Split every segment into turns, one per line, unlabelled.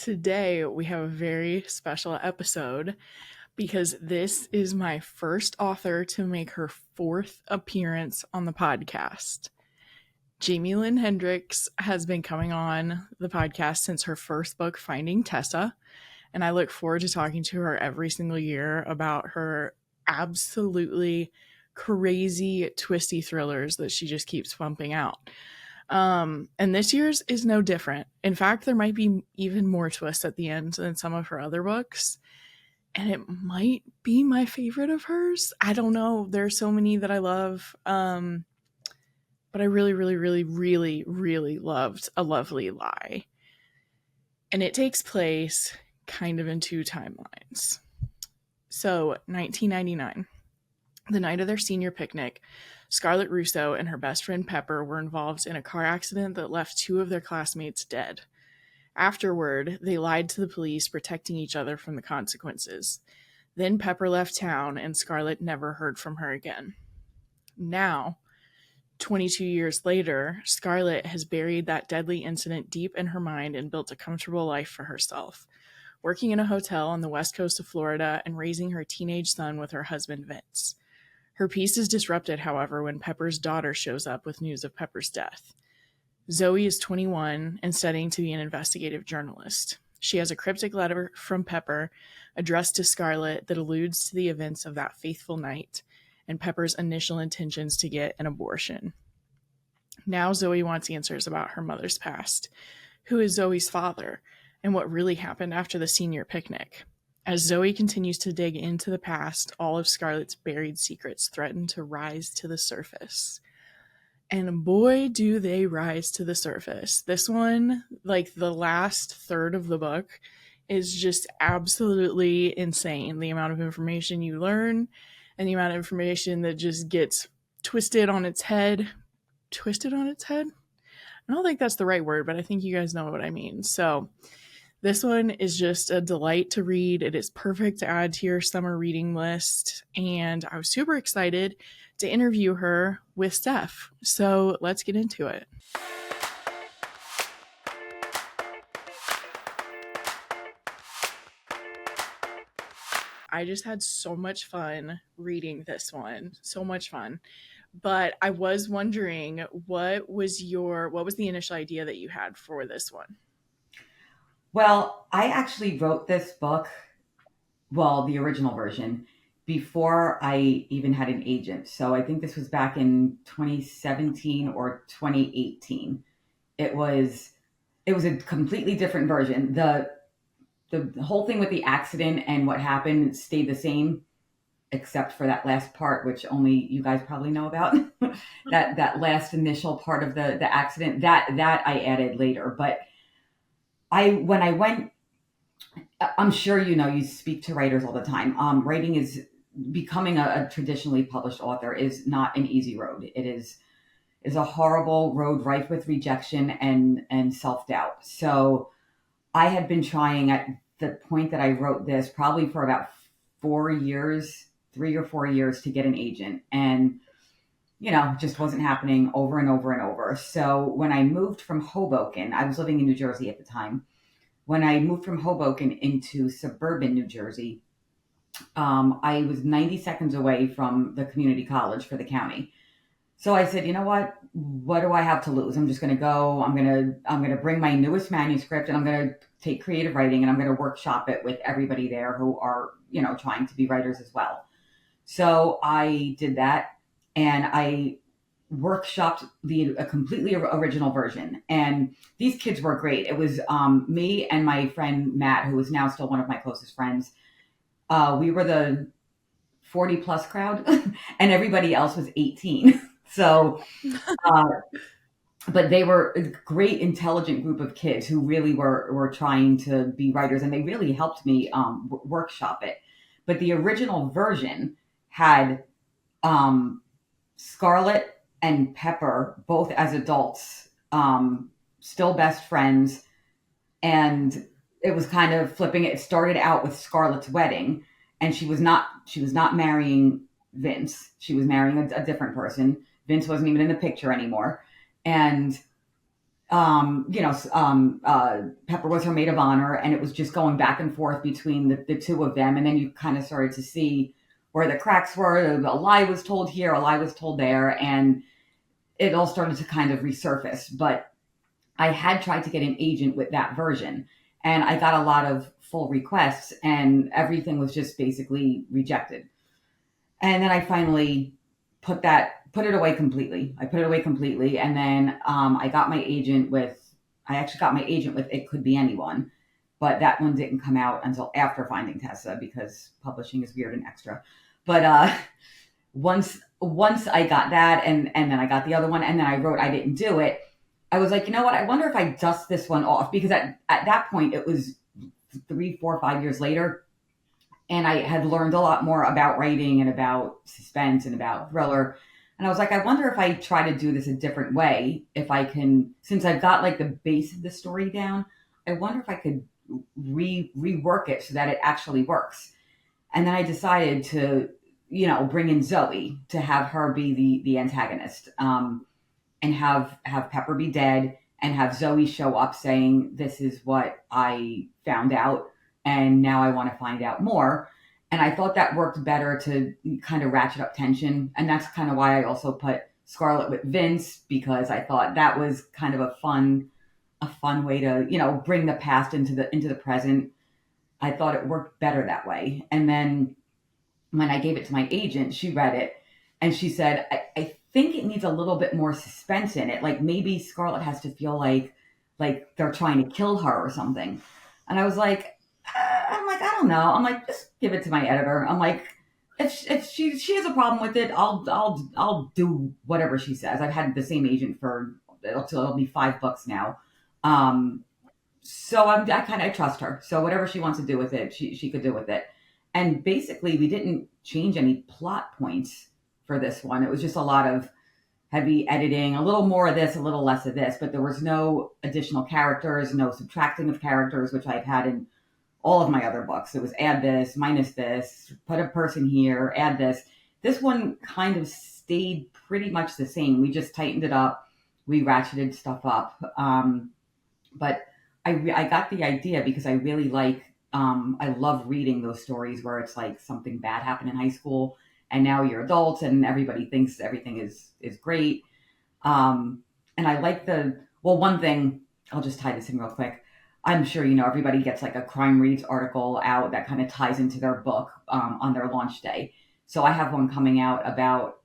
Today we have a very special episode because this is my first author to make her fourth appearance on the podcast. Jaime Lynn Hendricks has been coming on the podcast since her first book, Finding Tessa, and I look forward to talking to her every single year about her absolutely crazy, twisty thrillers that she just keeps pumping out. And this year's is no different. In fact, there might be even more twists at the end than some of her other books. And it might be my favorite of hers. I don't know. There are so many that I love. But I really, really, really, really, really loved A Lovely Lie. And it takes place kind of in two timelines. So, 1999, the night of their senior picnic, Scarlett Russo and her best friend Pepper were involved in a car accident that left two of their classmates dead. Afterward, they lied to the police, protecting each other from the consequences. Then Pepper left town, and Scarlett never heard from her again. Now, 22 years later, Scarlett has buried that deadly incident deep in her mind and built a comfortable life for herself, working in a hotel on the west coast of Florida and raising her teenage son with her husband Vince. Her peace is disrupted, however, when Pepper's daughter shows up with news of Pepper's death. Zoey is 21 and studying to be an investigative journalist. She has a cryptic letter from Pepper addressed to Scarlett that alludes to the events of that fateful night and Pepper's initial intentions to get an abortion. Now Zoey wants answers about her mother's past. Who is Zoey's father? And what really happened after the senior picnic? As Zoey continues to dig into the past, all of Scarlett's buried secrets threaten to rise to the surface. And boy, do they rise to the surface. This one, like the last third of the book, is just absolutely insane. The amount of information you learn and the amount of information that just gets twisted on its head. Twisted on its head? I don't think that's the right word, but I think you guys know what I mean. So this one is just a delight to read. It is perfect to add to your summer reading list. And I was super excited to interview her with Steph. So let's get into it. I just had so much fun reading this one. So much fun. But I was wondering, what was the initial idea that you had for this one?
Well, I actually wrote this book, well, the original version, before I even had an agent. So I think this was back in 2017 or 2018. It was a completely different version. The whole thing with the accident and what happened stayed the same, except for that last part, which only you guys probably know about. that last initial part of the accident, that I added later. But when I went, I'm sure you speak to writers all the time. Writing is becoming a traditionally published author is not an easy road. It is a horrible road, rife with rejection and self-doubt. So I had been trying at the point that I wrote this probably for about 4 years, 3 or 4 years, to get an agent. And just wasn't happening, over and over and over. So when I moved from Hoboken, I was living in New Jersey at the time. When I moved from Hoboken into suburban New Jersey, I was 90 seconds away from the community college for the county. So I said, you know what? What do I have to lose? I'm just going to go. I'm going to bring my newest manuscript, and I'm going to take creative writing, and I'm going to workshop it with everybody there who are, trying to be writers as well. So I did that, and I workshopped a completely original version. And these kids were great. It was me and my friend Matt, who is now still one of my closest friends. We were the 40 plus crowd and everybody else was 18. So, but they were a great, intelligent group of kids who really were trying to be writers, and they really helped me workshop it. But the original version had Scarlett and Pepper, both as adults, still best friends. And it was kind of flipping. It started out with Scarlett's wedding, and she was not marrying Vince. She was marrying a different person. Vince wasn't even in the picture anymore. And Pepper was her maid of honor, and it was just going back and forth between the two of them. And then you kind of started to see where the cracks were. A lie was told here, a lie was told there, and it all started to kind of resurface. But I had tried to get an agent with that version, and I got a lot of full requests, and everything was just basically rejected. And then I finally put it away completely. I put it away completely, and then I got my agent with. I actually got my agent with It Could Be Anyone, but that one didn't come out until after Finding Tessa because publishing is weird and extra. But once I got that, and then I got the other one, and then I wrote I Didn't Do It. I was like, you know what? I wonder if I dust this one off, because at that point it was 3, 4, 5 years later, and I had learned a lot more about writing and about suspense and about thriller. And I was like, I wonder if I try to do this a different way, if I can, since I've got like the base of the story down, I wonder if I could rework it so that it actually works. And then I decided to, bring in Zoey, to have her be the antagonist, and have Pepper be dead, and have Zoey show up saying, "This is what I found out, and now I want to find out more." And I thought that worked better to kind of ratchet up tension. And that's kind of why I also put Scarlett with Vince, because I thought that was kind of a fun way to, bring the past into the present. I thought it worked better that way. And then when I gave it to my agent, she read it and she said, I think it needs a little bit more suspense in it. Like maybe Scarlett has to feel like they're trying to kill her or something. And I was like, I don't know. I'm like, just give it to my editor. I'm like, if she has a problem with it, I'll do whatever she says. I've had the same agent for it'll be 5 books now. So I trust her. So whatever she wants to do with it, she could do with it. And basically, we didn't change any plot points for this one. It was just a lot of heavy editing, a little more of this, a little less of this, but there was no additional characters, no subtracting of characters, which I've had in all of my other books. It was add this, minus this, put a person here, add this. This one kind of stayed pretty much the same. We just tightened it up. We ratcheted stuff up. But I got the idea because I really I love reading those stories where it's like something bad happened in high school and now you're adults and everybody thinks everything is great. And I like one thing, I'll just tie this in real quick. I'm sure, everybody gets like a Crime Reads article out that kind of ties into their book on their launch day. So I have one coming out about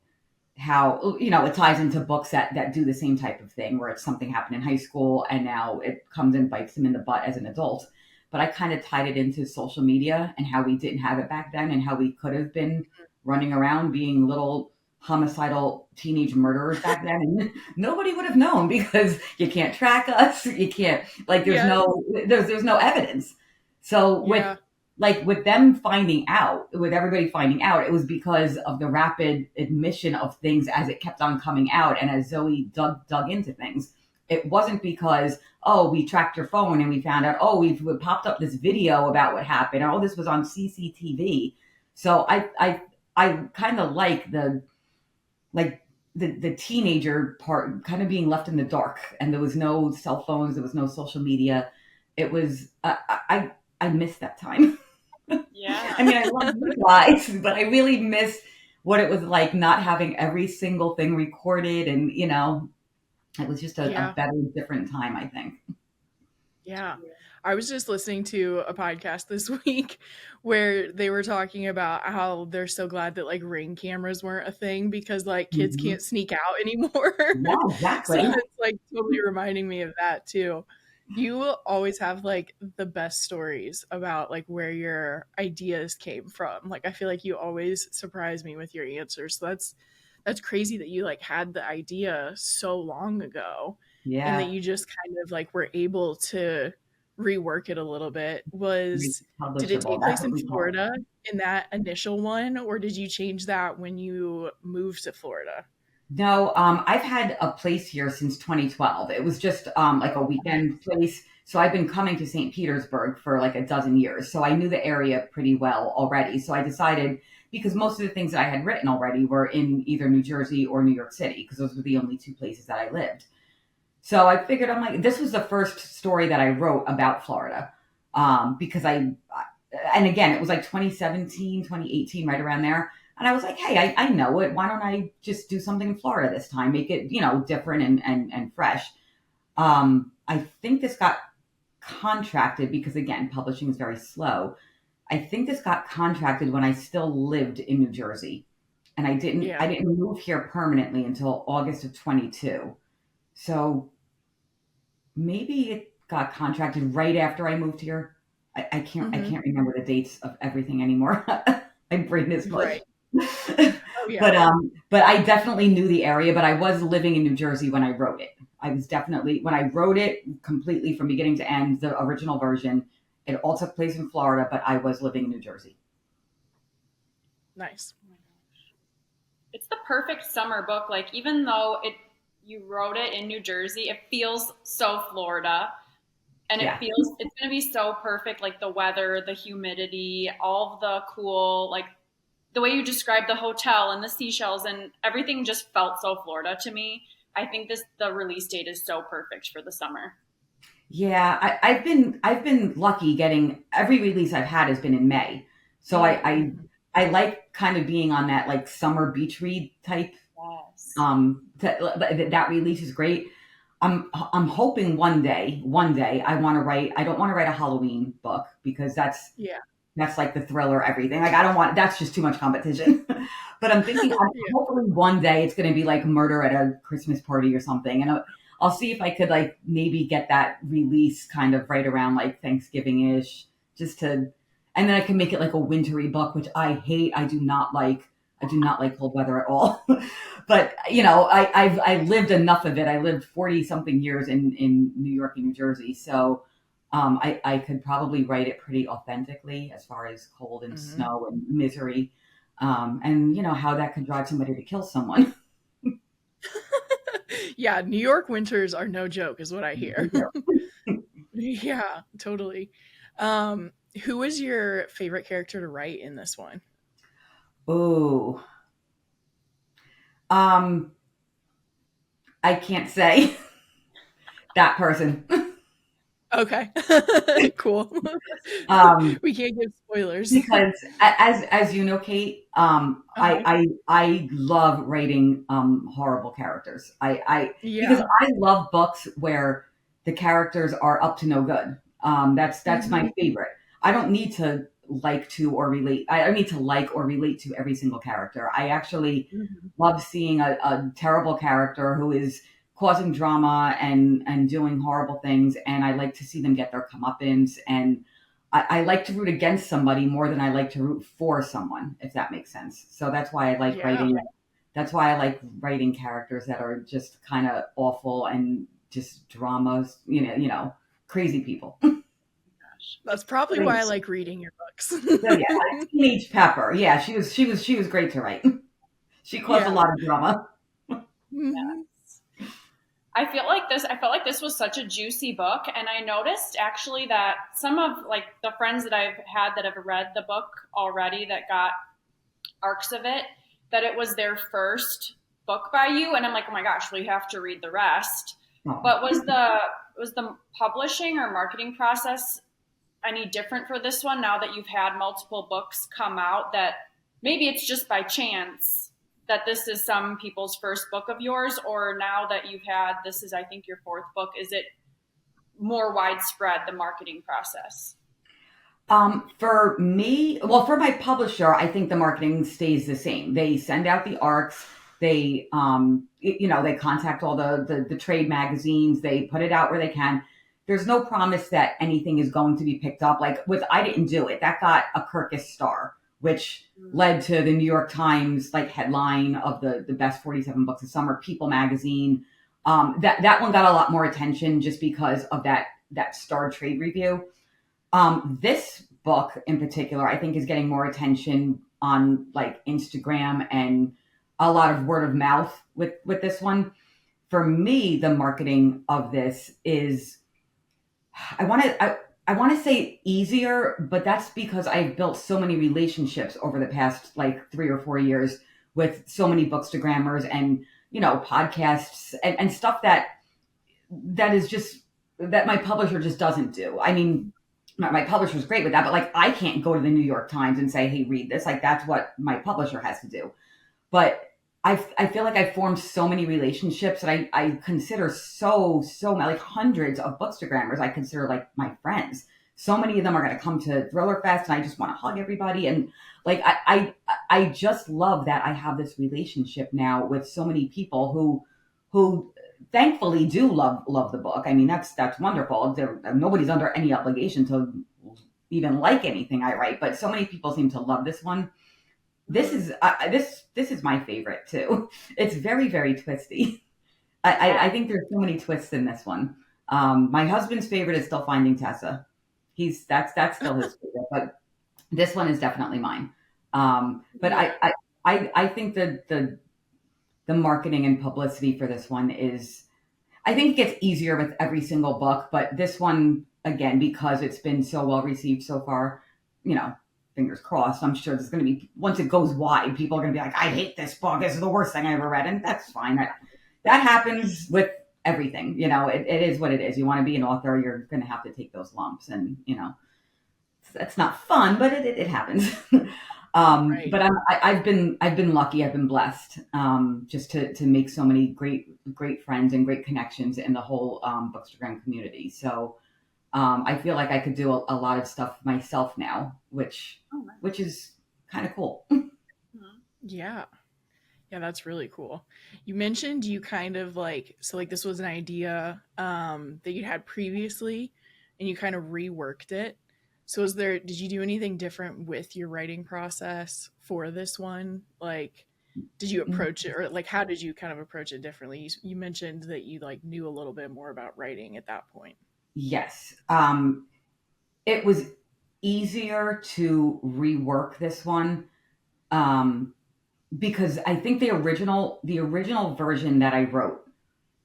how, it ties into books that do the same type of thing, where it's something happened in high school and now it comes and bites them in the butt as an adult. But I kind of tied it into social media and how we didn't have it back then and how we could have been running around being little homicidal teenage murderers back then, and nobody would have known because you can't track us. You can't, there's no evidence. So with them finding out, with everybody finding out, it was because of the rapid admission of things as it kept on coming out. And as Zoey dug into things, it wasn't because, oh, we tracked your phone and we found out, oh, we popped up this video about what happened. Oh, this was on CCTV. So I kind of like the teenager part kind of being left in the dark, and there was no cell phones, there was no social media. It was I missed that time.
Yeah.
I mean, I love you guys, but I really miss what it was like not having every single thing recorded, and it was just a better, different time, I think.
Yeah. I was just listening to a podcast this week where they were talking about how they're so glad that like Ring cameras weren't a thing because like kids
Mm-hmm.
can't sneak out anymore.
Yeah,
So
exactly.
it's like totally reminding me of that too. You always have like the best stories about like where your ideas came from. Like I feel like you always surprise me with your answers. So that's crazy that you like had the idea so long ago and that
Yeah.
you just kind of like were able to rework it a little bit. Did it
Publishable.
take
That's
place
what
in
we call it.
Florida in that initial one, or did you change that when you moved to Florida?
No, I've had a place here since 2012. It was just like a weekend place. So I've been coming to St. Petersburg for like a dozen years. So I knew the area pretty well already. So I decided, because most of the things that I had written already were in either New Jersey or New York City, because those were the only 2 places that I lived. So I figured, I'm like, this was the first story that I wrote about Florida. Because and again, it was like 2017, 2018, right around there. And I was like, hey, I know it. Why don't I just do something in Florida this time? Make it, different and fresh. I think this got contracted because, again, publishing is very slow. I think this got contracted when I still lived in New Jersey. And I
Yeah.
didn't move here permanently until August of 22. So maybe it got contracted right after I moved here. I
Hmm.
can't remember the dates of everything anymore. My brain is mush.
Right. Oh yeah.
But I definitely knew the area, but I was living in New Jersey when I wrote it. I was definitely when I wrote it completely from beginning to end, the original version, it all took place in Florida, but I was living in New Jersey.
Nice.
Oh my gosh. It's the perfect summer book. Like even though you wrote it in New Jersey, it feels so Florida. And it
Yeah.
feels it's gonna be so perfect, like the weather, the humidity, all of the cool, like the way you described the hotel and the seashells and everything just felt so Florida to me. I think the release date is so perfect for the summer.
Yeah, I've been lucky getting every release I've had has been in May. So
Mm-hmm.
I like kind of being on that like summer beach read type.
Yes.
That release is great. I'm hoping one day I want to write. I don't want to write a Halloween book because
Yeah.
that's like the thriller everything. Like I don't want that's just too much competition. But I'm thinking
Yeah.
hopefully one day it's going to be like murder at a Christmas party or something, and I'll see if I could like maybe get that release kind of right around like Thanksgiving ish, just to, and then I can make it like a wintry book, which I hate. I do not like. I do not like cold weather at all. But I lived enough of it. I lived 40 something years in New York and New Jersey, so I could probably write it pretty authentically as far as cold and
Hmm.
snow and misery, and how that could drive somebody to kill someone.
Yeah. New York winters are no joke, is what I hear.
Yeah.
Yeah, totally. Um, who was your favorite character to write in this one?
Oh, um, I can't say that person.
Okay. Cool.
um,
We can't give spoilers.
because as you know, Kate,
Uh-huh.
I love writing horrible characters. I because
Yeah.
I love books where the characters are up to no good. That's my
Mhm.
favorite. I don't need to like to or relate. I don't need to like or relate to every single character. I actually
Mhm.
love seeing a terrible character who is causing drama and doing horrible things, and I like to see them get their comeuppance. And I like to root against somebody more than I like to root for someone, if that makes sense. So that's why I like
Yeah.
writing. That's why I like writing characters that are just kind of awful and just dramas. Crazy people.
Gosh.
That's probably why I
It's
like reading your books.
So yeah, teenage Pepper. Yeah, she was great to write. She caused a
Yeah.
lot of drama.
Mhm.
yes. I felt like this was such a juicy book, and I noticed actually that some of like the friends that I've had that have read the book already that got arcs of it, that it was their first book by you, and I'm like, oh my gosh, well you have to read the rest.
Oh.
But was the publishing or marketing process any different for this one now that you've had multiple books come out, that maybe it's just by chance that this is some people's first book of yours, or now that you've had this is I think your fourth book, is it more widespread the marketing process?
For me, well, for my publisher, I think the marketing stays the same. They send out the arcs. They contact all the trade magazines. They put it out where they can. There's no promise that anything is going to be picked up. Like with I Didn't Do It, that got a Kirkus star, which led to the New York Times like headline of the best 47 books of summer. People magazine. That one got a lot more attention just because of that star trade review. This book in particular, I think, is getting more attention on like Instagram and a lot of word of mouth with this one. For me, the marketing of this is I want to say easier, but that's because I've built so many relationships over the past like 3 or 4 years with so many bookstagrammers and podcasts and stuff that that is just that my publisher just doesn't do. I mean, my publisher's great with that, but like I can't go to the New York Times and say, "Hey, read this." Like that's what my publisher has to do. But I feel like I formed so many relationships that I consider so like hundreds of bookstagrammers I consider like my friends. So many of them are going to come to Thriller Fest, and I just want to hug everybody. And like I just love that I have this relationship now with so many people who thankfully do love the book. I mean, that's wonderful. Nobody's under any obligation to even like anything I write, but so many people seem to love this one. This is this is my favorite too. It's very, very twisty. I think there's so many twists in this one. My husband's favorite is still Finding Tessa. That's still his favorite, but this one is definitely mine. But I think that the marketing and publicity for this one is, I think it gets easier with every single book, but this one again, because it's been so well received so far, fingers crossed, I'm sure there's going to be, once it goes wide, people are going to be like, I hate this book. This is the worst thing I ever read. And that's fine. That happens with everything. It is what it is. You want to be an author, you're going to have to take those lumps. And, that's not fun, but it happens.
Right.
But I've been lucky. I've been blessed just to make so many great friends and great connections in the whole Bookstagram community. So I feel like I could do a lot of stuff myself now, which is kind of cool.
Yeah. Yeah, that's really cool. You mentioned you kind of like, so like this was an idea that you had previously and you kind of reworked it. So did you do anything different with your writing process for this one? Like, did you approach it, or like, how did you kind of approach it differently? You mentioned that you like knew a little bit more about writing at that point.
Yes. It was easier to rework this one because I think the original version that I wrote,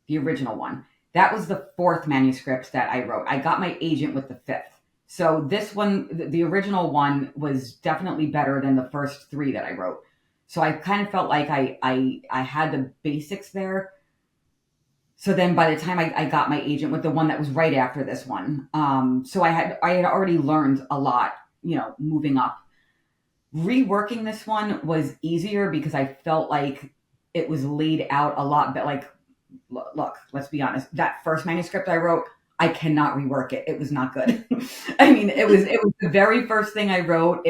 the original one, that was the fourth manuscript that I wrote. I got my agent with the fifth. So this one, the original one, was definitely better than the first three that I wrote. So I kind of felt like I had the basics there. So then by the time I got my agent with the one that was right after this one, so I had already learned a lot, moving up. Reworking this one was easier because I felt like it was laid out a lot, but like, look, let's be honest. That first manuscript I wrote, I cannot rework it. It was not good. I mean, it was the very first thing I wrote.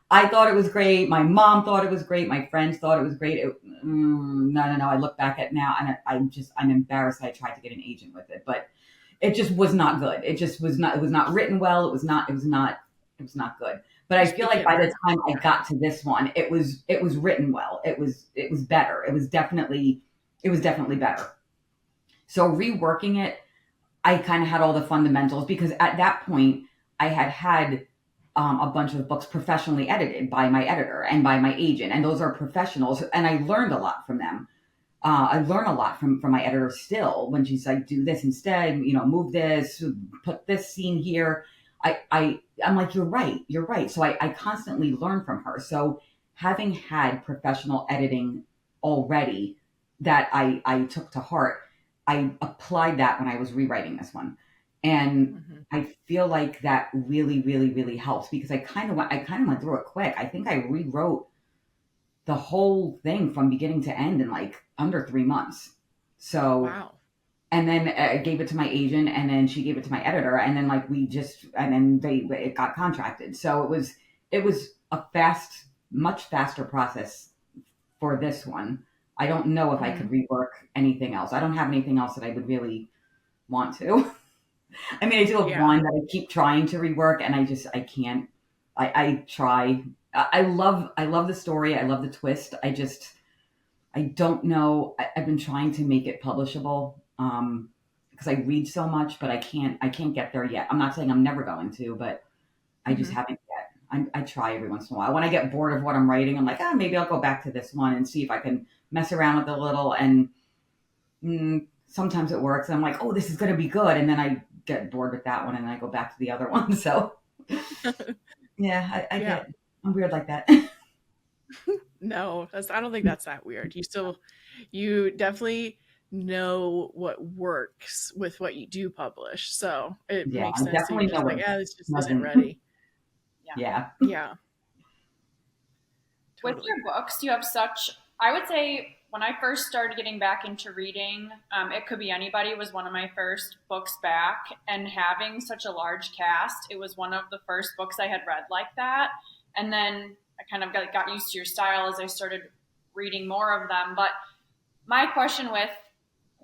I thought it was great. My mom thought it was great. My friends thought it was great. No. I look back at it now and I'm embarrassed I tried to get an agent with it, but it just was not good. It was not written well. It was not good. But I feel like by the time I got to this one, it was written well. It was better. It was definitely better. So reworking it, I kind of had all the fundamentals because at that point I had a bunch of books professionally edited by my editor and by my agent, and those are professionals, and I learned a lot from them. I learn a lot from my editor still when she's like, do this instead, move this, put this scene here. I'm like, you're right. So I constantly learn from her. So having had professional editing already that I took to heart, I applied that when I was rewriting this one. And I feel like that really, really, really helps because I kind of went through it quick. I think I rewrote the whole thing from beginning to end in like under 3 months. So,
wow.
And then I gave it to my agent, and then she gave it to my editor, and then it got contracted. So it was a much faster process for this one. I don't know if I could rework anything else. I don't have anything else that I would really want to. I mean, I do have one that I keep trying to rework, and I can't. I try. I love the story. I love the twist. I don't know. I've been trying to make it publishable because I read so much, but I can't get there yet. I'm not saying I'm never going to, but I just haven't yet. I try every once in a while. When I get bored of what I'm writing, I'm like, maybe I'll go back to this one and see if I can mess around with it a little. And sometimes it works. And I'm like, oh, this is going to be good. And then I get bored with that one and I go back to the other one. So yeah, I'm weird like that.
No, I don't think that's that weird. You definitely know what works with what you do publish. So it
Yeah,
makes
I
sense that you're
definitely know
just like,
what
this just isn't
doesn't.
ready.
Yeah.
Yeah.
Yeah,
With
totally.
your books, you have such, I would say, when I first started getting back into reading, It Could Be Anybody was one of my first books back. And having such a large cast, it was one of the first books I had read like that. And then I kind of got used to your style as I started reading more of them. But my question with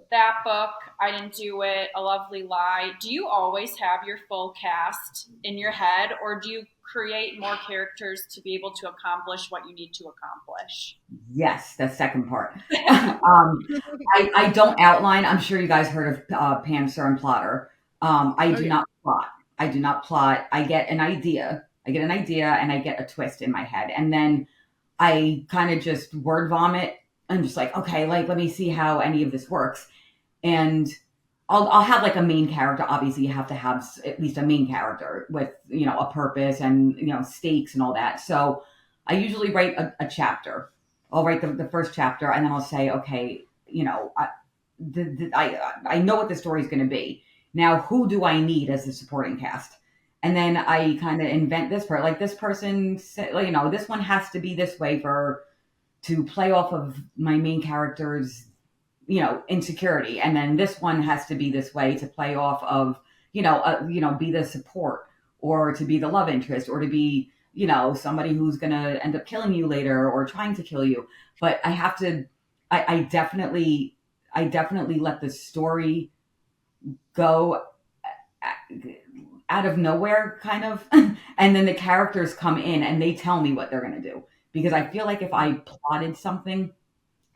that book, I Didn't Do It, A Lovely Lie, do you always have your full cast in your head, or do you create more characters to be able to accomplish what you need to accomplish?
Yes, the second part. I don't outline. I'm sure you guys heard of Pantser and Plotter. I
Oh
do
yeah.
not plot. I do not plot. I get an idea. And I get a twist in my head. And then I kind of just word vomit. I'm just like, okay, like, let me see how any of this works. And I'll have like a main character. Obviously, you have to have at least a main character with, a purpose and, stakes and all that. So I usually write a chapter. I'll write the first chapter and then I'll say, okay, I know what the story is going to be. Now, who do I need as the supporting cast? And then I kind of invent this part. Like this person, this one has to be this way to play off of my main character's insecurity, and then this one has to be this way to play off of be the support, or to be the love interest, or to be somebody who's gonna end up killing you later or trying to kill you. But I have to I definitely let the story go out of nowhere, kind of. And then the characters come in and they tell me what they're going to do, because I feel like if I plotted something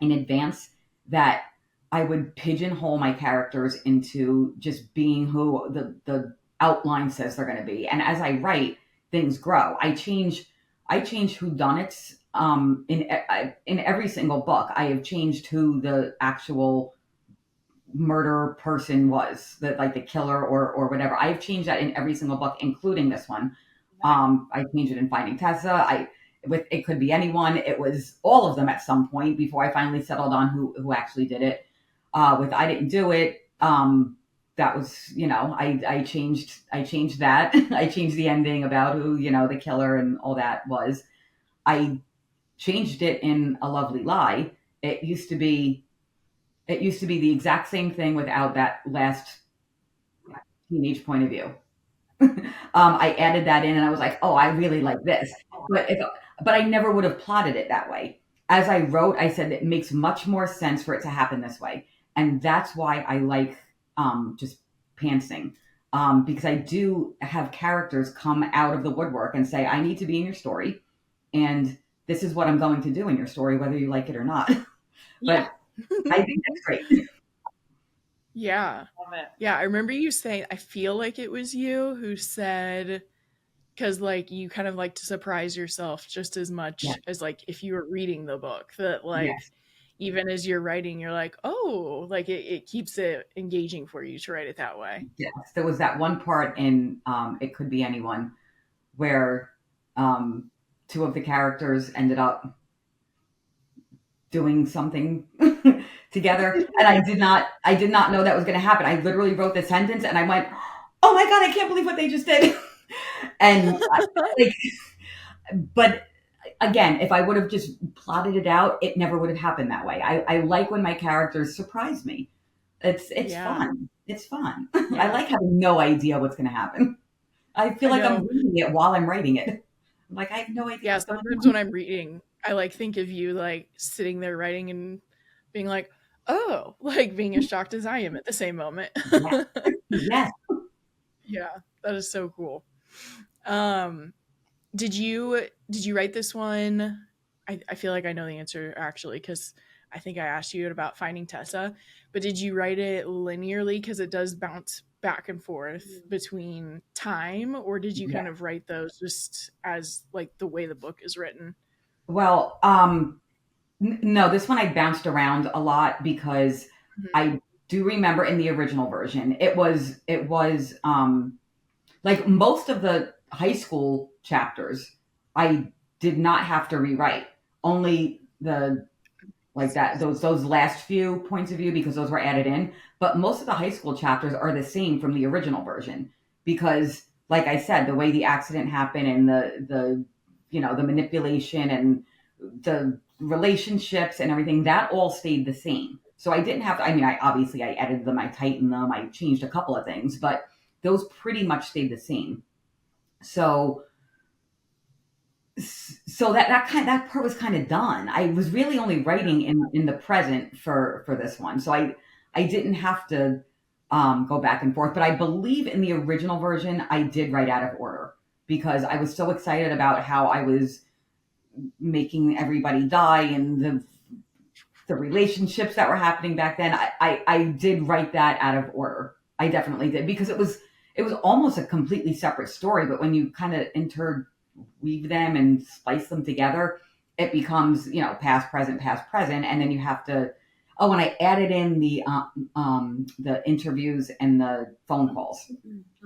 in advance, that I would pigeonhole my characters into just being who the outline says they're going to be. And as I write, things grow. I change whodunits. In every single book, I have changed who the actual murder person was, like the killer or whatever. I've changed that in every single book, including this one. I changed it in Finding Tessa. With It Could Be Anyone, it was all of them at some point before I finally settled on who actually did it. With I Didn't Do It, that was, I changed that. I changed the ending about who, the killer and all that was. I changed it in A Lovely Lie. It used to be the exact same thing without that last teenage point of view. I added that in and I was like, oh, I really like this. But I never would have plotted it that way. As I wrote, I said it makes much more sense for it to happen this way. And that's why I like just pantsing. Because I do have characters come out of the woodwork and say, I need to be in your story. And this is what I'm going to do in your story, whether you like it or not.
Yeah.
But I think that's great.
Yeah.
Love it.
Yeah, I remember you saying, I feel like it was you who said, because like you kind of like to surprise yourself just as
Yeah.
much as like if you were reading the book, that like
Yes.
even as you're writing, you're like, oh, like it keeps it engaging for you to write it that way.
Yes. There was that one part in It Could Be Anyone where two of the characters ended up doing something together, and I did not know that was going to happen. I literally wrote the sentence and I went, oh my god, I can't believe what they just did. And like, but again, if I would have just plotted it out, it never would have happened that way. I like when my characters surprise me. It's
Yeah.
fun. It's fun.
Yeah.
I like having no idea what's going to happen. I feel
I
like I'm
know.
reading it while I'm writing it. I'm like, I have no idea
Yeah,
what's going
sometimes
on.
when I'm reading, I like think of you like sitting there writing and being like, oh, like being as shocked as I am at the same moment.
Yes. Yes.
Yeah, that is so cool. Um, did you write this one? I feel like I know the answer actually because I think I asked you about Finding Tessa, but did you write it linearly because it does bounce back and forth between time, or did you
Yeah.
kind of write those just as like the way the book is written?
Well, no, this one I bounced around a lot because
Mhm.
I do remember in the original version, it was like most of the high school chapters, I did not have to rewrite. Only like that, those last few points of view, because those were added in. But most of the high school chapters are the same from the original version, because like I said, the way the accident happened and the the manipulation and the relationships and everything, that all stayed the same. So I didn't have to, I mean, I edited them, I tightened them, I changed a couple of things, but those pretty much stayed the same. So that part was kind of done. I was really only writing in the present for this one. So I didn't have to go back and forth, but I believe in the original version, I did write out of order because I was so excited about how I was making everybody die and the relationships that were happening back then. I did write that out of order. I definitely did, because it was almost a completely separate story, but when you kind of interweave them and splice them together, it becomes, past, present, and then you have to. Oh, and I added in the interviews and the phone calls.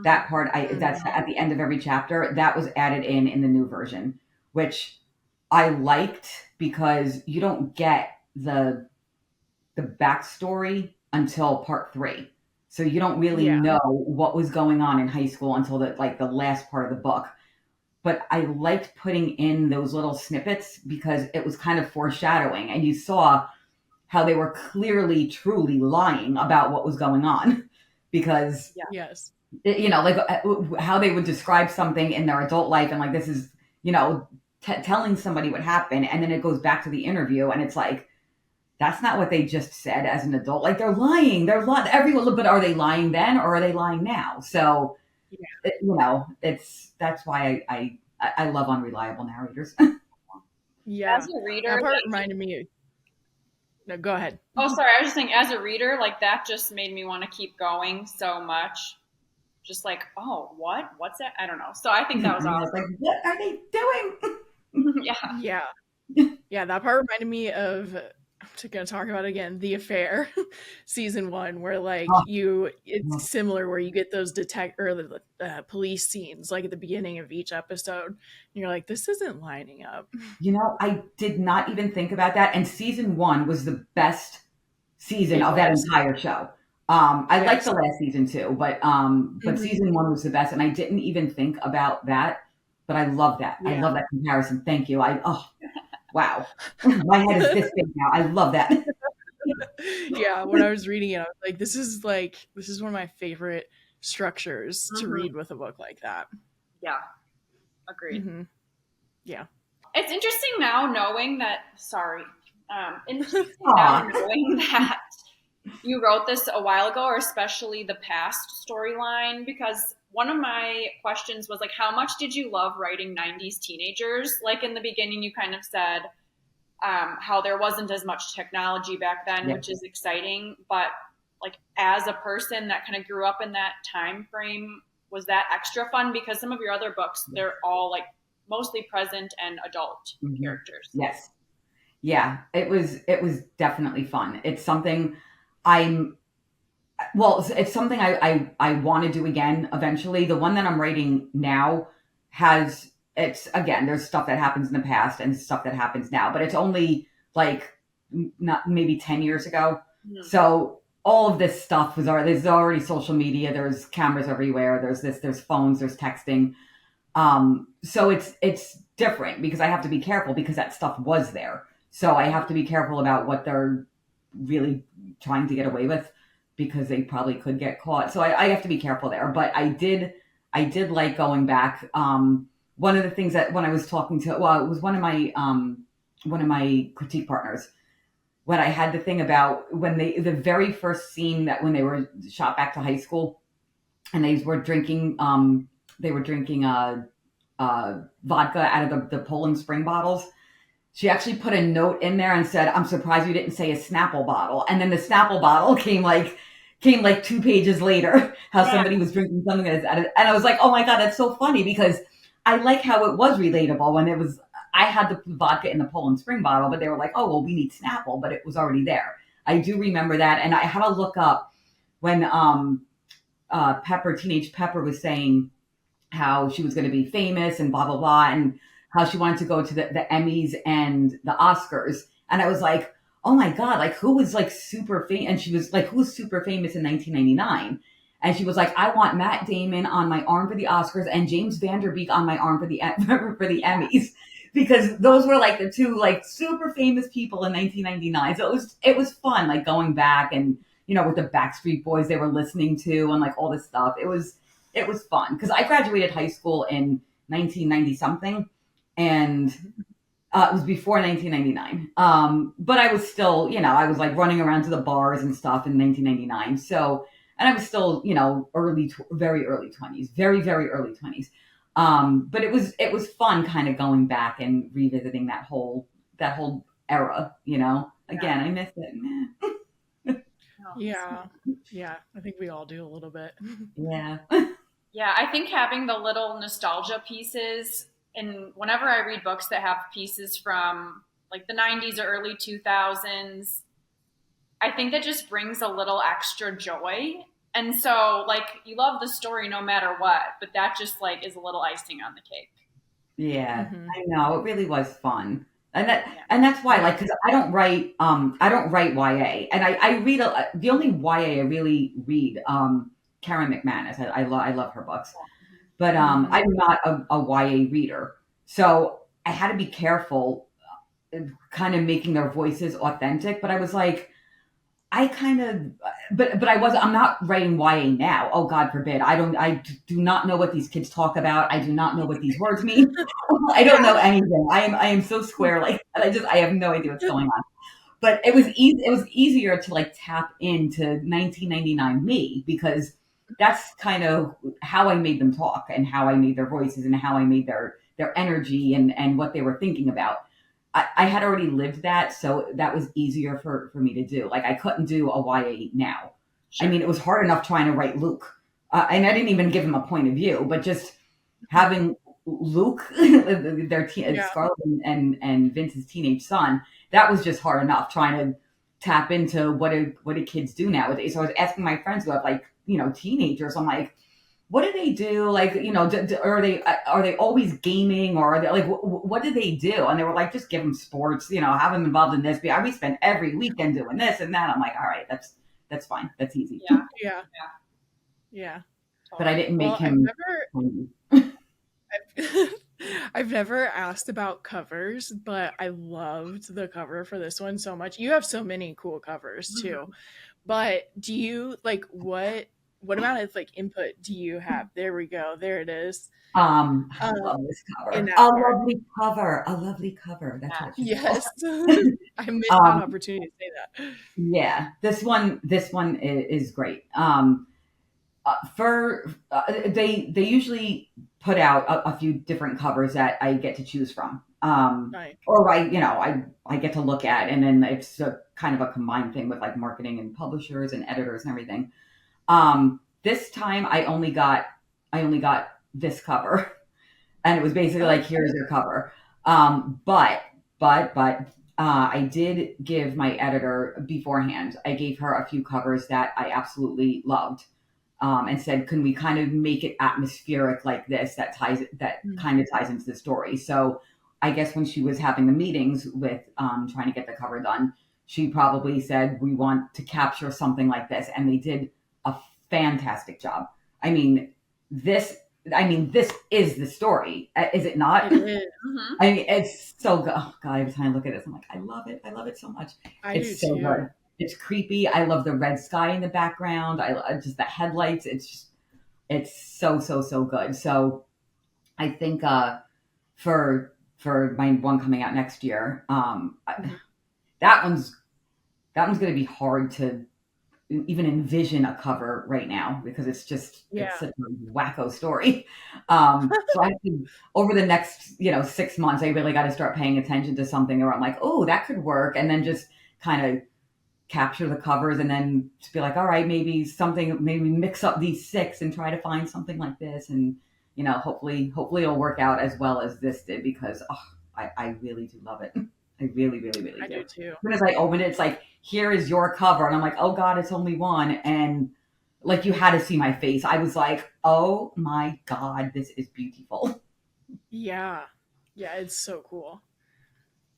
That part, that's at the end of every chapter. That was added in the new version, which I liked, because you don't get the backstory until part 3. So you don't really know what was going on in high school until the last part of the book. But I liked putting in those little snippets because it was kind of foreshadowing, and you saw how they were clearly, truly lying about what was going on, because how they would describe something in their adult life, and this is telling somebody what happened, and then it goes back to the interview, and it's like, that's not what they just said as an adult. They're lying. They're lying. Everyone, but are they lying then, or are they lying now? So, that's why I love unreliable narrators.
Yeah,
as a reader,
that part reminded me of. No, go ahead.
Oh, sorry. I was just saying, as a reader, that just made me want to keep going so much. Just what's that? I don't know. So I think that was awesome.
What are they doing?
Yeah. That part reminded me of. I'm going to talk about it again, The Affair, season 1, where it's similar, where you get those police scenes at the beginning of each episode, and you're like, this isn't lining up.
I did not even think about that, and season 1 was the best season of that entire show. I liked the last season too, but season 1 was the best, and I didn't even think about that, but I love that. I love that comparison. Thank you. Wow. My head is this big now. I love that.
Yeah, when I was reading it, I was like, this is one of my favorite structures to read with a book like that.
Yeah. Agreed.
Mm-hmm. Yeah.
It's interesting now knowing that, knowing that you wrote this a while ago, or especially the past storyline, because one of my questions was how much did you love writing 90s teenagers? In the beginning, you kind of said how there wasn't as much technology back then, which is exciting. But as a person that kind of grew up in that time frame, was that extra fun? Because some of your other books, they're all mostly present and adult characters.
Yes. Yeah, it was definitely fun. It's something it's something I want to do again eventually. The one that I'm writing now there's stuff that happens in the past and stuff that happens now, but it's only not maybe 10 years ago. Mm-hmm. So all of this stuff there's already social media, there's cameras everywhere, there's phones, there's texting. So it's different because I have to be careful because that stuff was there. So I have to be careful about what they're really trying to get away with, because they probably could get caught. So I have to be careful there. But I did like going back. One of the things that when I was talking to, it was one of my critique partners, when I had the thing about the very first scene that when they were shot back to high school and they were drinking vodka out of the Poland Spring bottles. She actually put a note in there and said, "I'm surprised you didn't say a Snapple bottle." And then the Snapple bottle came 2 pages later, how somebody was drinking something that's out of, and I was like, oh my God, that's so funny, because I like how it was relatable when it was, I had the vodka in the Poland Spring bottle, but they were like, oh, well, we need Snapple, but it was already there. I do remember that. And I had to look up when Teenage Pepper was saying how she was going to be famous and blah, blah, blah, and how she wanted to go to the Emmys and the Oscars. And I was like, oh my God, like who was like super famous? And she was like, who was super famous in 1999? And she was like, I want Matt Damon on my arm for the Oscars and James Van Der Beek on my arm for the for the Emmys, because those were like the two like super famous people in 1999. So it was fun, like going back and with the Backstreet Boys they were listening to and like all this stuff. It was fun because I graduated high school in 1990 something, and it was before 1999. But I was still, I was like running around to the bars and stuff in 1999. So, and I was still, very early 20s, very, very early 20s. But it was fun kind of going back and revisiting that whole era, Again, I miss it.
Yeah. I think we all do a little bit.
Yeah.
Yeah, I think having the little nostalgia pieces, and whenever I read books that have pieces from like the 90s or early 2000s, I think that just brings a little extra joy. And so, like, you love the story no matter what, but that just like is a little icing on the cake.
Yeah, I know. It really was fun. And that's why, like, because I don't write YA, and I read the only YA I really read, Karen McManus. I love her books, but I'm not a YA reader, so I had to be careful, kind of making their voices authentic. But I was like, I'm not writing YA now. Oh, God forbid. I do not know what these kids talk about. I do not know what these words mean. I don't know anything. I am so square. Like, I have no idea what's going on. But it was easier to like tap into 1999 me, because that's kind of how I made them talk and how I made their voices and how I made their energy and what they were thinking about. I had already lived that, so that was easier for me to do. Like, I couldn't do a YA now. Sure. I mean, it was hard enough trying to write Luke. And I didn't even give him a point of view, but just having Luke, Scarlett and Vince's teenage son, that was just hard enough trying to tap into what do kids do nowadays. So I was asking my friends who have like, teenagers, I'm like, what do they do? Like, are they always gaming, or are they like, what do they do? And they were like, just give them sports, have them involved in this. We spend every weekend doing this and that. I'm like, all right, that's fine. That's easy.
Yeah.
But I didn't make him.
I've never asked about covers, but I loved the cover for this one so much. You have so many cool covers too. But do you like what amount of like input do you have? There we go. There it is.
I love this cover. A lovely cover. That's what it
yes. I missed an opportunity to say that.
Yeah, this one is great. They usually put out a few different covers that I get to choose from. Right. Or I get to look at, and then it's a kind of a combined thing with like marketing and publishers and editors and everything. This time I only got this cover, and it was basically like, here's your cover. But I did give my editor beforehand, I gave her a few covers that I absolutely loved, and said, can we kind of make it atmospheric like this, that kind of ties into the story. So I guess when she was having the meetings with trying to get the cover done, she probably said, we want to capture something like this. And they did a fantastic job. I mean, this is the story. Is it not?
It is. Mm-hmm.
I mean, it's so good. Oh God, every time I look at this, I'm like, I love it. I love it so much. It's so good. It's creepy. I love the red sky in the background. I just the headlights. It's so good. So I think for my one coming out next year, that one's going to be hard to even envision a cover right now, because it's such a wacko story. So I think over the next 6 months, I really got to start paying attention to something where I'm like, oh, that could work, and then just kind of capture the covers, and then just be like, all right, maybe mix up these 6 and try to find something like this, and hopefully it'll work out as well as this did, because I really do love it. I really do. I do too. As soon as I open it, it's like, here is your cover, and I'm like, oh God, it's only one, and like, you had to see my face. I was like, oh my God, this is beautiful.
Yeah, it's so cool.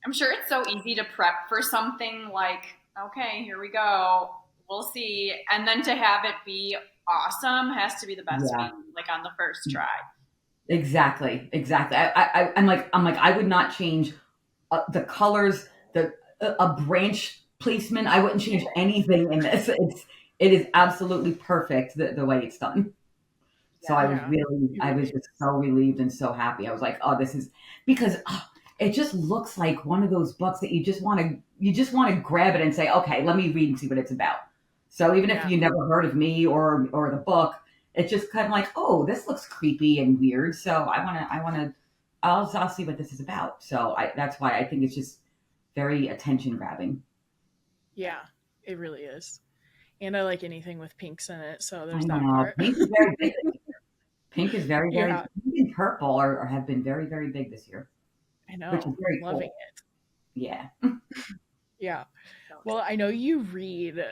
I'm sure it's so easy to prep for something like, okay, here we go. We'll see. And then to have it be awesome has to be the best
Yeah,
feeling, like on the first try.
exactly, exactly. I'm like, I would not change the colors, the a branch placement. I wouldn't change anything in this. It is absolutely perfect the way it's done. So
Yeah.
It
I was
really
just
is.
so relieved and so happy. I was like, oh, this is because it just looks like one of those books that you just want to grab it and say, okay, let me read and see what it's about. So even if
Yeah.
you never heard of me or the book, it's just kind of like, oh, this looks creepy and weird. So I'll see what this is about. So that's why I think it's just very attention grabbing.
Yeah, it really is. And I like anything with pinks in it, so
I
there's that
know
part.
pink is very big. Pink is very, very,
Yeah,
pink and purple are have been very, very big this year,
I
which is
know.
very
Loving
cool.
it.
Yeah.
Yeah.
So
Well, I know you read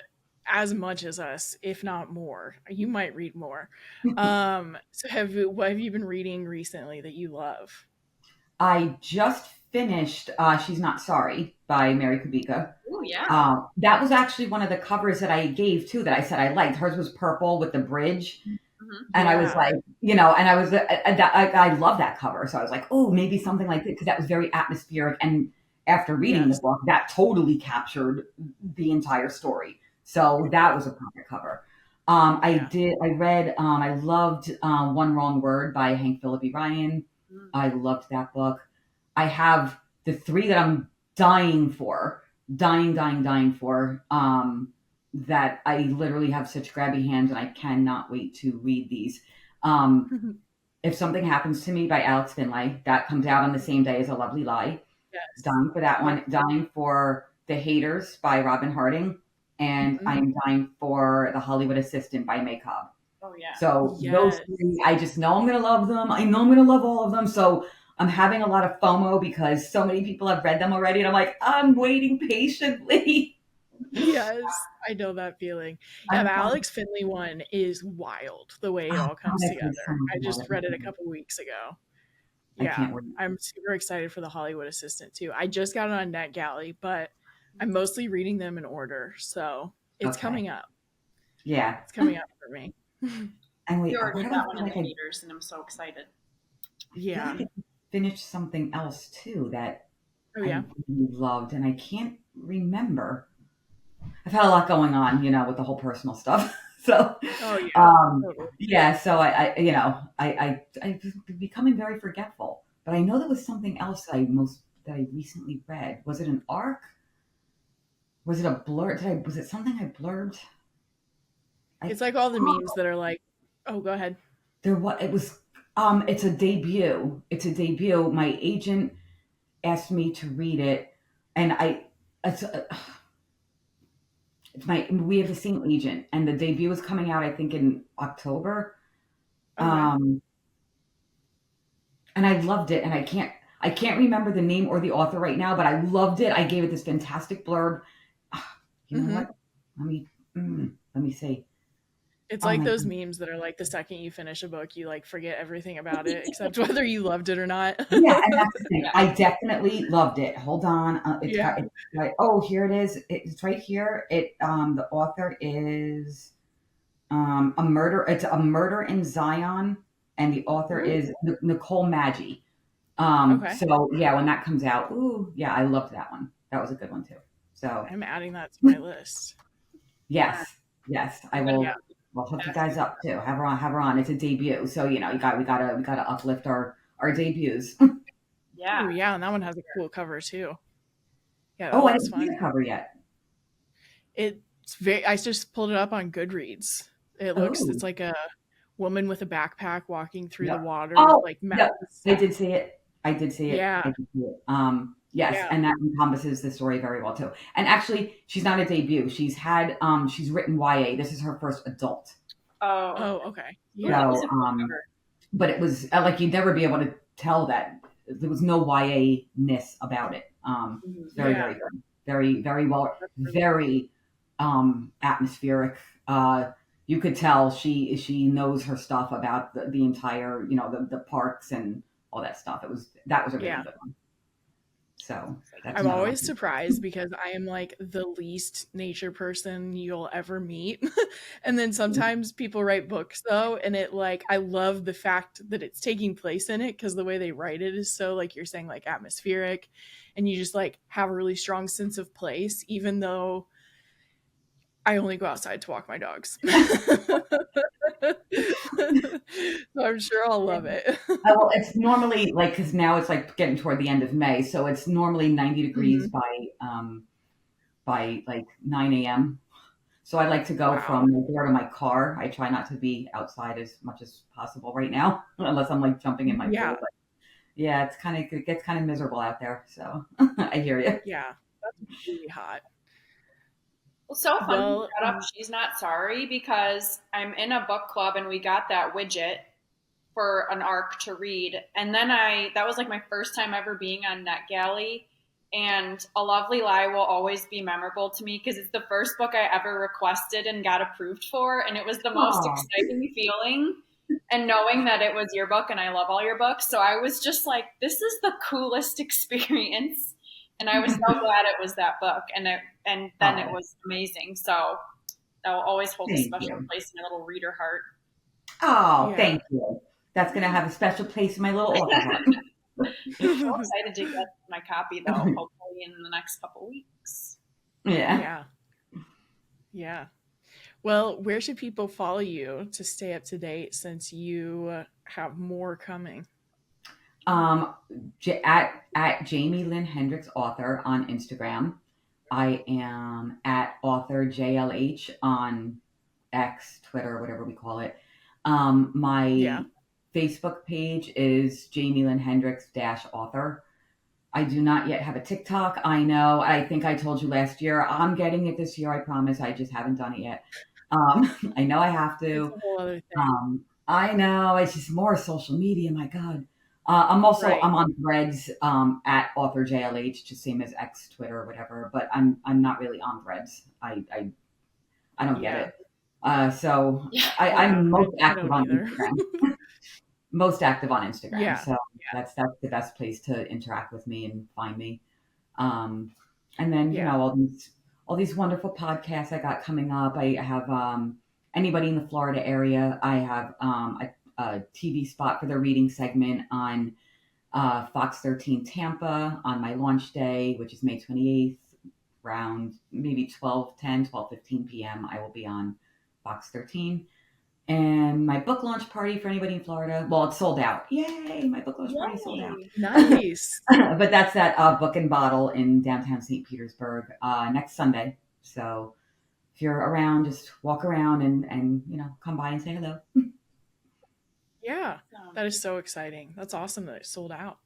as much as us, if not more. You might read more. So what have you been reading recently that you love?
I just finished She's Not Sorry by Mary Kubica.
oh yeah.
That was actually one of the covers that I gave too that I said I liked. Hers was purple with the bridge.
Mm-hmm.
And I was
Yeah.
like, and I love that cover. So I was like, oh, maybe something like this, because that was very atmospheric. And after reading the
Yes.
book, that totally captured the entire story. So that was a perfect cover.
Yeah.
I loved One Wrong Word by Hank Phillippi Ryan. I loved that book. I have the three that I'm dying for, dying for. That I literally have such grabby hands and I cannot wait to read these. Um, if Something Happens to Me by Alex Finlay, that comes out on the same day as A Lovely Lie.
Yes.
Dying for that
Yep.
one. Dying for The Haters by Robin Harding. And
Mhm.
I'm dying for The Hollywood Assistant by May Cobb.
Oh yeah.
So those
Yes.
three, I just know I'm going to love them. I know I'm going to love all of them. So I'm having a lot of FOMO because so many people have read them already. And I'm like, I'm waiting patiently.
Yes, I know that feeling. Yeah,
I'm
the
fine.
Alex Finley one is wild the way it
Oh,
all comes
honestly, so
together.
much
I
love
just read it a
it.
couple weeks ago.
I
Yeah,
can't wait.
I'm super excited for the Hollywood Assistant too. I just got it on NetGalley, but I'm mostly reading them in order, so it's
Okay.
coming up.
Yeah.
It's coming up for me.
And
We
wait, what
ordered
do I
that
feel
one in the
like
theaters, and I'm so excited.
I feel
Yeah.
like I finished something else too that
Oh
I
yeah.
really loved and I can't remember. I've had a lot going on, with the whole personal stuff. So,
Oh yeah.
um,
Totally.
yeah, so I'm becoming very forgetful. But I know there was something else that I recently read. Was it an arc? Was it a blur? Was it something I blurred? I
It's like all the memes that are like, oh, go ahead.
There what it was. It's a debut. It's a debut. My agent asked me to read it, and it's, uh, we have the same agent, and the debut is coming out, I think, in October.
Okay.
Um, and I loved it, and I can't remember the name or the author right now, but I loved it. I gave it this fantastic blurb. You know
Hmm.
what? Let me let me see.
It's
Oh
like
my
those
god.
memes that are like the second you finish a book, you like forget everything about it except whether you loved it or not.
Yeah, and that's the thing.
Yeah.
I definitely loved it. Hold on.
Yeah.
It's like, oh, here it is. It's right here. The author is a murder. It's A Murder in Zion, and the author
Ooh.
is Nicole Maggi.
Okay.
So yeah, when that comes out, ooh, yeah, I loved that one. That was a good one too. So
I'm adding that to my list.
Yeah.
yes, I
I'm gonna
Yeah.
will. We'll hook you
ask
guys
you.
up too. Have her on. It's a debut, so we gotta uplift our debuts.
Yeah.
Ooh, yeah, and that one has a cool cover too. Yeah, that
Oh, I
looks
didn't see
fun.
the cover yet.
It's very I just pulled it up on Goodreads.
Oh,
It's like a woman with a backpack walking through the
yep.
water with
Oh,
like
yep.
mountains.
I did see it. I did see it. I
Yeah.
did see it. Yes,
Yeah.
and that encompasses the story very well too. And actually, she's not a debut. She's written YA. This is her first adult.
Oh,
Oh,
okay.
okay.
Ooh, that
Yeah.
was
So,
a cool cover.
but it was like you'd never be able to tell that there was no YA ness about it.
Mhm.
It's very,
Yeah.
very good. Very, very well,
That's really cool.
very atmospheric. You could tell she knows her stuff about the entire, the parks and all that stuff. That was a really
Yeah.
good one. So that's
I'm
another
always
one.
surprised because I am like the least nature person you'll ever meet. And then sometimes people write books though, and it like I love the fact that it's taking place in it because the way they write it is so like you're saying like atmospheric, and you just like have a really strong sense of place even though I only go outside to walk my dogs. So I'm sure I'll love it.
Well, it's normally like, because now it's like getting toward the end of May, so it's normally 90 degrees
Mhm.
by like 9 a.m. So I like to go
Wow.
from my door to my car. I try not to be outside as much as possible right now, unless I'm like jumping in my
Yeah.
pool. But yeah, it gets kind of miserable out there. So I hear you.
Yeah. That's really hot.
Well, so funny you
Well,
brought up She's Not Sorry because I'm in a book club and we got that widget for an arc to read. And then that was like my first time ever being on NetGalley. And A Lovely Lie will always be memorable to me because it's the first book I ever requested and got approved for. And it was the most
Oh,
exciting feeling. And knowing that it was your book and I love all your books. So I was just like, this is the coolest experience. And I was so glad it was that book. And then it
oh,
was amazing. So that will always hold a
thank
special
you.
place in my little reader heart.
Oh,
yeah.
thank you. That's gonna have a special place in my little author heart.
So excited to get my copy though, hopefully in the next couple weeks.
Yeah.
Yeah. Yeah. Well, where should people follow you to stay up to date since you have more coming?
Um, at Jaime Lynn Hendricks author on Instagram. I am at author JLH on X, Twitter, whatever we call it.
Yeah.
My Facebook page is Jaime Lynn Hendricks dash author. I do not yet have a TikTok. I know. I think I told you last year. I'm getting it this year. I promise. I just haven't done it yet. I know I have
It's
to.
a whole other thing.
I know. It's just more social media. My God.
Right.
I'm on Threads at author JLH, just same as X, Twitter, or whatever. But I'm not really on Threads. I don't get
Yeah.
it. So
Yeah.
Yeah.
I'm
I,
most
I
active
don't
on
either.
Instagram. Most active on Instagram.
Yeah.
So that's the best place to interact with me and find me. Um, and then
Yeah.
all these wonderful podcasts I got coming up. I have anybody in the Florida area. I have a TV spot for the reading segment on Fox 13 Tampa on my launch day, which is May 28th, around maybe 12:15 p.m. I will be on Fox 13. And my book launch party for anybody in Florida. Well, it's sold out. Yay! My book launch party sold out.
Yay.
Nice.
But that's at Book and Bottle in downtown St. Petersburg next Sunday. So if you're around, just walk around and come by and say hello.
Yeah. That is so exciting. That's awesome that it sold out.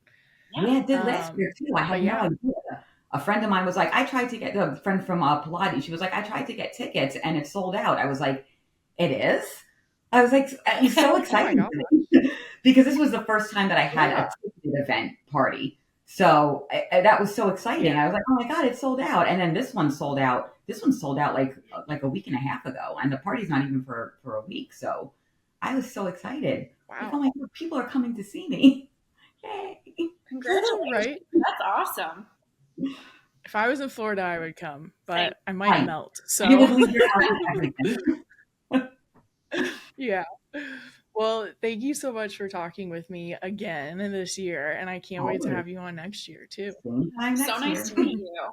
Yeah.
Yeah, it did last
Um,
year too. I
but
had no
yeah.
idea. A friend of mine was like, I tried to get a friend from Pilates. She was like, I tried to get tickets and it sold out. I was like, it is. I was like, it was so
Oh my
exciting
god.
to me because this was the first time that I had
Yeah.
a ticketed event party. So that was so exciting.
Yeah.
I was like, oh my god, it sold out. And then this one sold out. This one sold out like a week and a half ago, and the party's not even for a week. So I was so excited. Like, oh
Wow.
my god, people are coming to see me. Yay!
Congratulations.
Right?
That's awesome.
If I was in Florida, I would come,
Same.
but I might
Fine.
melt.
You would
So,
leave your house and everything.
yeah. Well, thank you so much for talking with me again this year, and I can't wait to
Always.
have you on next year too.
Same time
So
next
nice
year.
to meet you.